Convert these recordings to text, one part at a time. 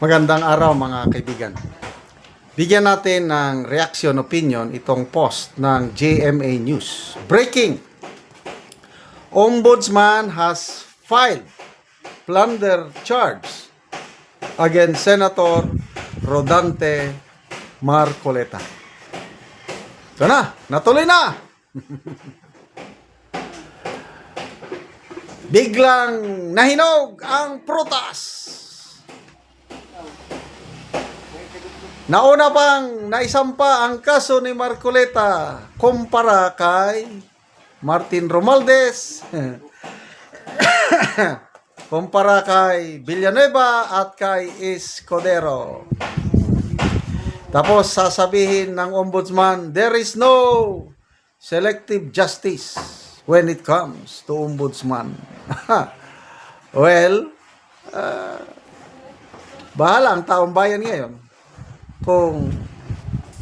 Magandang araw mga kaibigan. Bigyan natin ng reaction opinion itong post ng GMA News. Breaking! Ombudsman has filed plunder charge against Senator Rodante Marcoleta. Ito na! Natuloy na! Biglang nahinog ang prutas. Nauna pang naisampa ang kaso ni Marcoleta kumpara kay Martin Romualdez, kumpara kay Villanueva at kay Escudero. Tapos sasabihin ng ombudsman, there is no selective justice when it comes to ombudsman. Well, bahala ang taong bayan ngayon kung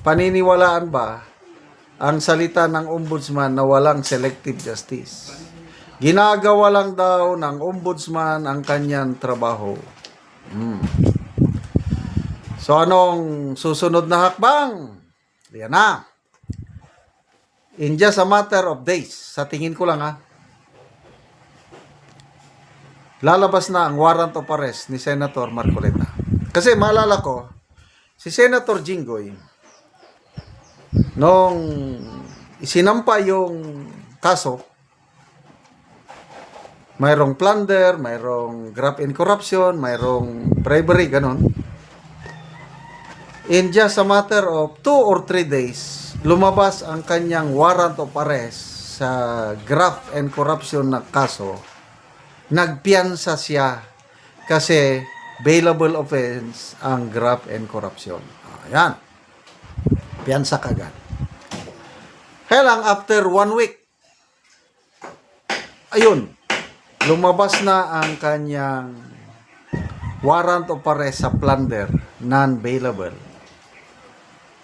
paniniwalaan ba ang salita ng ombudsman na walang selective justice. Ginagawa lang daw ng ombudsman ang kanyang trabaho. So anong susunod na hakbang? Yan na. In just a matter of days, sa tingin ko lang lalabas na ang warrant of arrest ni Senator Marcoleta. Kasi maalala ko, si Senator Jinggoy, nung isinampa yung kaso, mayroong plunder, mayroong graft and corruption, mayroong bribery, ganon. In just a matter of 2 or 3 days, lumabas ang kanyang warrant of arrest sa graft and corruption na kaso. Nagpiyansa siya kasi bailable offense ang graft and corruption. Ayan. Piyansa kagad. Kaya lang, after 1 week, ayun, lumabas na ang kanyang warrant of arrest sa plunder, non-bailable.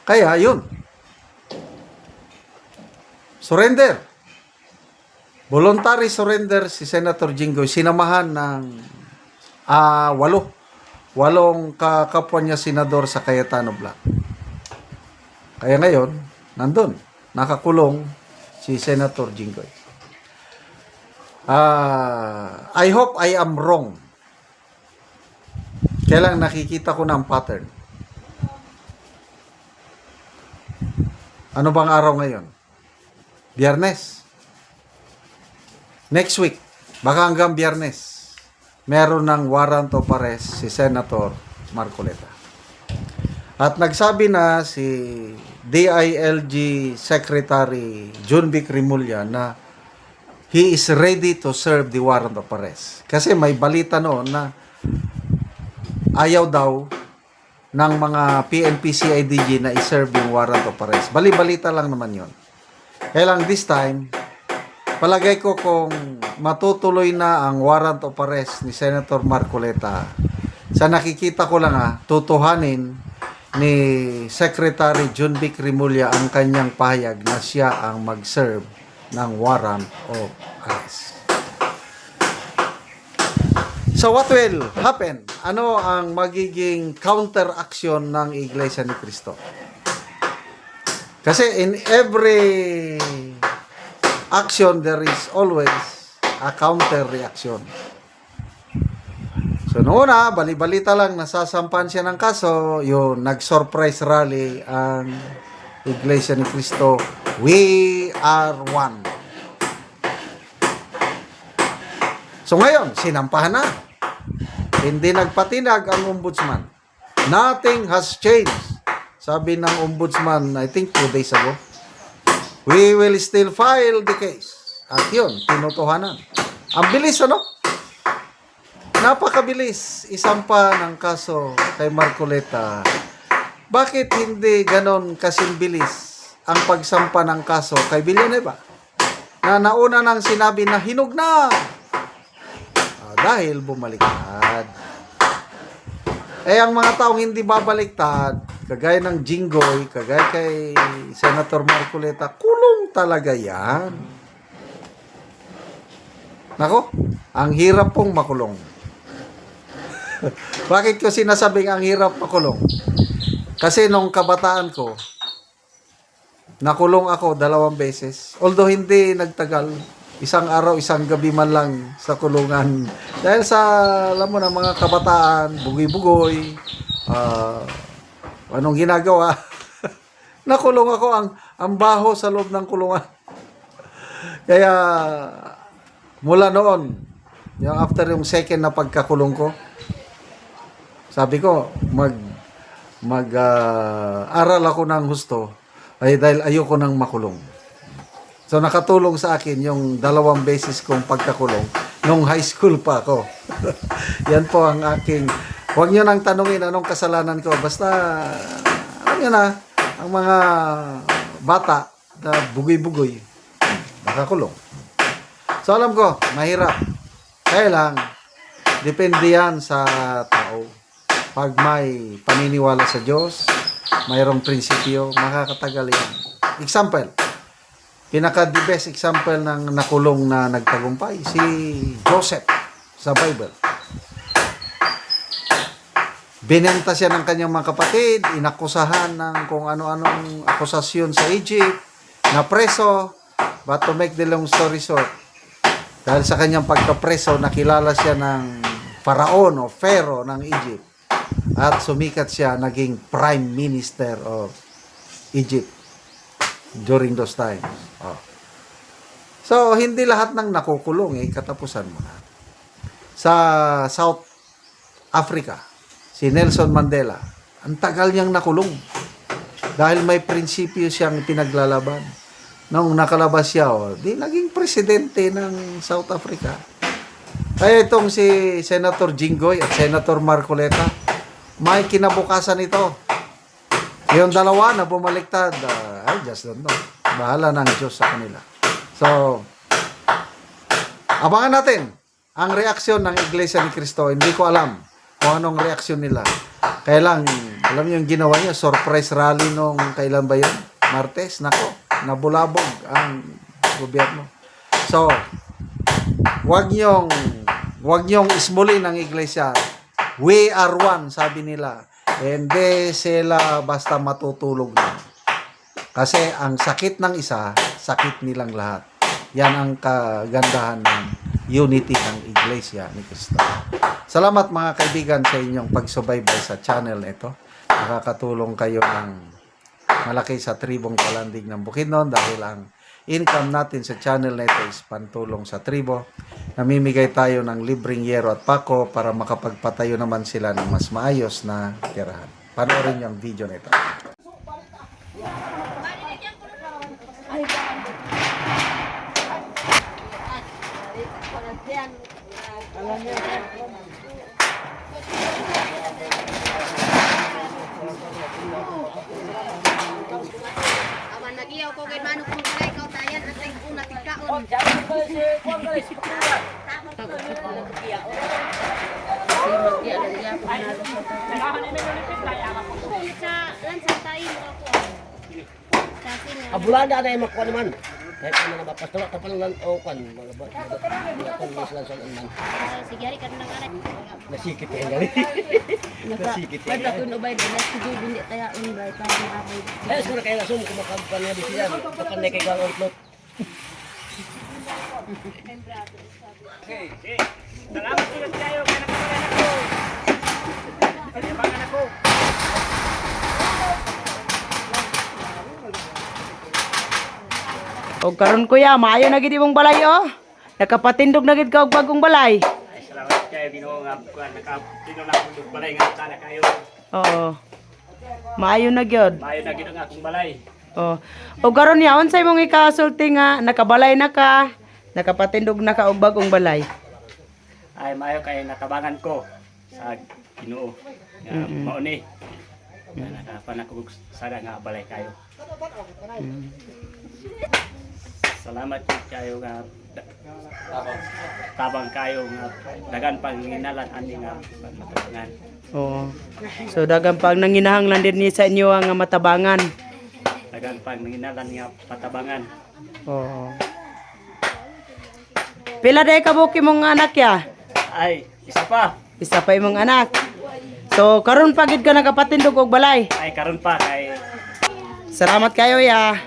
Kaya, ayun. Surrender. Voluntary surrender si Senator Jinggoy. Sinamahan ng 8 kapwa niya senador sa Cayetano Black. Kaya ngayon, nandun, nakakulong si Senator Jinggoy. I hope I am wrong. Kaya lang nakikita ko na ang pattern. Ano bang araw ngayon? Biyernes. Next week, baka hanggang Biyernes, meron ng warrant of arrest si Senator Marcoleta. At nagsabi na si DILG Secretary Junvic Rimulya na he is ready to serve the warrant of arrest. Kasi may balita noon na ayaw daw ng mga PNP-CIDG na i-serve yung warrant of arrest. Bali-balita lang naman yon. Kaya lang this time, palagay ko kung matutuloy na ang warrant of arrest ni Senator Marcoleta, sa nakikita ko lang tutuhanin ni Secretary Junvic Rimulya ang kanyang pahayag na siya ang mag-serve ng warrant of arrest. So what will happen? Ano ang magiging counteraction ng Iglesia ni Cristo? Kasi in every action, there is always a counter-reaction. So, noon bali-balita lang, nasasampan siya ng kaso, yung nag-surprise rally ang Iglesia ni Cristo, we are one. So, ngayon, sinampahan na. Hindi nagpatinag ang ombudsman. Nothing has changed. Sabi ng ombudsman, I think 2 days ago, we will still file the case. At yun, tinutuhanan. Ang bilis, Napakabilis isampa ng kaso kay Marcoleta. Bakit hindi ganon kasing bilis ang pagsampa ng kaso kay Villanueva? Na nauna nang sinabi na hinog na. Dahil bumaliktad. Ang mga taong hindi babaliktad, kagaya ng Jinggoy, kagaya kay Senator Marcoleta, kulong talaga yan. Nako, ang hirap pong makulong. Bakit ko sinasabing ang hirap makulong? Kasi nung kabataan ko, nakulong ako 2 beses. Although hindi nagtagal, isang araw, isang gabi man lang sa kulungan. Dahil sa, alam mo na, mga kabataan, bugoy-bugoy, anong ginagawa? Nakulong ako, ang baho sa loob ng kulungan. Kaya, mula noon, after yung second na pagkakulong ko, sabi ko, aral ako ng husto, ay dahil ayoko nang makulong. So nakatulong sa akin yung 2 beses kong pagkakulong nung high school pa ako. Yan po ang aking, huwag nyo nang tanungin anong kasalanan ko. Basta, alam nyo na, ang mga bata na bugoy-bugoy, nakakulong. So alam ko, mahirap. Kaya lang, depende yan sa tao. Pag may paniniwala sa Diyos, mayroong prinsipyo, makakatagal yan. Example, pinaka-the best example ng nakulong na nagtagumpay, si Joseph sa Bible. Binenta siya ng kanyang mga kapatid, inakusahan ng kung ano-anong akusasyon sa Egypt, na preso, but to make the long story short, dahil sa kanyang pagkapreso, nakilala siya ng Faraon o Pharaoh ng Egypt. At sumikat siya, naging Prime Minister of Egypt during those times. Oh. So, hindi lahat ng nakukulong, katapusan mo na. Sa South Africa, si Nelson Mandela, ang tagal niyang nakulong. Dahil may prinsipyo siyang pinaglalaban. Nung nakalabas siya, di naging presidente ng South Africa. Kaya itong si Senator Jinggoy at Senator Marcoleta, may kinabukasan ito. Yung dalawa na bumaliktad, I just don't know. Bahala ng Diyos sa kanila. So, abangan natin ang reaksyon ng Iglesia ni Cristo. Hindi ko alam kung anong reaksyon nila. Kaya lang, alam niyo yung ginawa niya, surprise rally nung kailan ba yun? Martes, nako, nabulabog ang gobyerno. So, wag niyong ismulin ang Iglesia. We are one, sabi nila. Hindi sila basta matutulog lang. Kasi ang sakit ng isa, sakit nilang lahat. Yan ang kagandahan ng unity ng Iglesia ni Cristo. Salamat mga kaibigan sa inyong pagsubaybay sa channel na ito. Nakakatulong kayo ng malaki sa tribong Palandig ng Bukidnon dahil ang income natin sa channel na ito is pantulong sa tribo. Namimigay tayo ng libreng yero at pako para makapagpatayo naman sila ng mas maayos na tirahan. Panoorin niyo ang video na ito. Aman nagiyaw ko kay manok kung kay kau tayan at ay una tikaon. Abulada na yung makuha naman. Kahit ano na ba, pastola ka pa lang o kan, mga kan lang sa naman. Sige, ari ka nang anak. Nasikip yan gali. Nasikip yan. Pwede ko nubay din at sige hindi tayo unbay para maabay. Eh, siguro kaya nasum kung makagpanyabi siya. Kapanay kay kang outlook. Okay. Salamat ulit kayo kay nakapalan ako. Kalibangan ako. O karon kuya, maayo na gid imong balay oh. Nakapatindog na gid ka og bagong balay. Ay, salamat kayo Ginoo nga nakapino na akong balay nga sana kayo. Oo. Maayo na gyud. Mayo na Ginoo nga akong balay. Oh. O karon ya unsay imong ikasulti nga nakabalay na ka, nakapatindog na ka og bagong balay. Ay mayo kay natabangan ko sa Ginoo. Nga mao ni. Nga nakapan ako sana nga balay kayo. Salamat kayo nga tabang kayo nga dagan panginalan ani nga matabangan. Oo. So dagang pag nanginahanglan din ni sa inyo ang matabangan. Dagan panginalan nga patabangan. Oo. Pila day ka buki mong anak ya? Ay, isa pa. Isa pa imong anak. So karon pa gid ka nakapatindog og balay. Ay karon pa kay Salamat kayo ya.